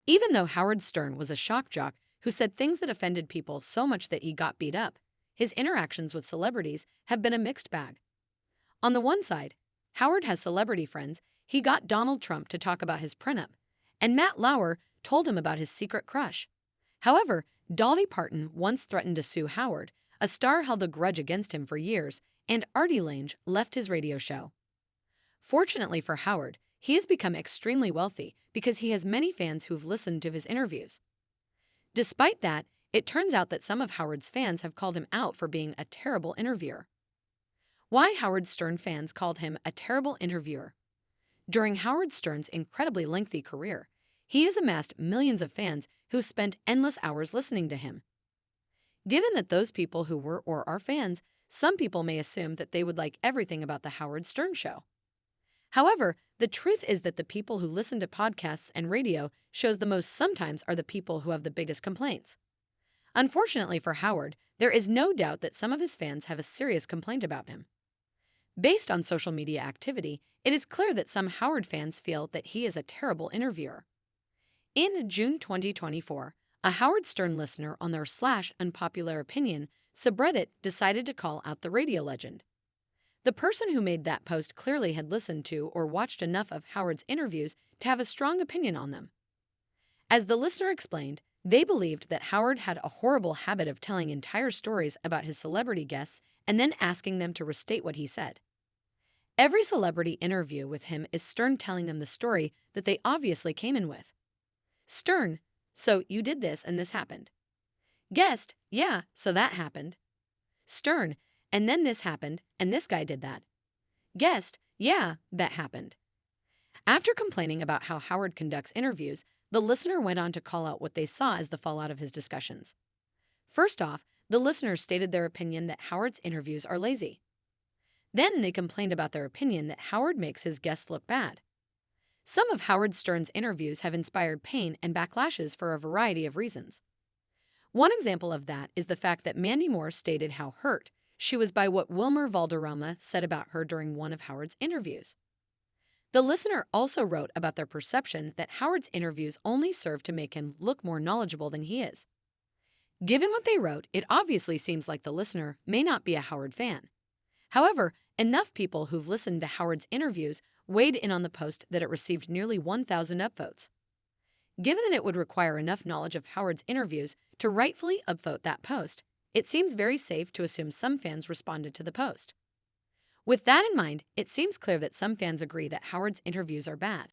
Even though Howard Stern was a shock jock who said things that offended people so much that he got beat up, his interactions with celebrities have been a mixed bag. On the one side, Howard has celebrity friends. He got Donald Trump to talk about his prenup, and Matt Lauer told him about his secret crush. However, Dolly Parton once threatened to sue Howard. A star held a grudge against him for years, and Artie Lange left his radio show. Fortunately for Howard, he has become extremely wealthy because he has many fans who've listened to his interviews. Despite that, it turns out that some of Howard's fans have called him out for being a terrible interviewer. Why Howard Stern fans called him a terrible interviewer? During Howard Stern's incredibly lengthy career, he has amassed millions of fans who spent endless hours listening to him. Given that those people who were or are fans, some people may assume that they would like everything about the Howard Stern show. However, the truth is that the people who listen to podcasts and radio shows the most sometimes are the people who have the biggest complaints. Unfortunately for Howard, there is no doubt that some of his fans have a serious complaint about him. Based on social media activity, it is clear that some Howard fans feel that he is a terrible interviewer. In June 2024, a Howard Stern listener on their /unpopular opinion subreddit decided to call out the radio legend. The person who made that post clearly had listened to or watched enough of Howard's interviews to have a strong opinion on them. As the listener explained, they believed that Howard had a horrible habit of telling entire stories about his celebrity guests and then asking them to restate what he said. Every celebrity interview with him is Stern telling them the story that they obviously came in with. Stern, so you did this and this happened. Guest, yeah, so that happened. Stern, and then this happened and this guy did that. Guest, yeah, that happened. After complaining about how Howard conducts interviews, the listener went on to call out what they saw as the fallout of his discussions. First off, the listeners stated their opinion that Howard's interviews are lazy. Then they complained about their opinion that Howard makes his guests look bad. Some of Howard Stern's interviews have inspired pain and backlashes for a variety of reasons. One example of that is the fact that Mandy Moore stated how hurt she was by what Wilmer Valderrama said about her during one of Howard's interviews. The listener also wrote about their perception that Howard's interviews only serve to make him look more knowledgeable than he is. Given what they wrote, it obviously seems like the listener may not be a Howard fan. However, enough people who've listened to Howard's interviews weighed in on the post that it received nearly 1,000 upvotes. Given that it would require enough knowledge of Howard's interviews to rightfully upvote that post, it seems very safe to assume some fans responded to the post. With that in mind, it seems clear that some fans agree that Howard's interviews are bad.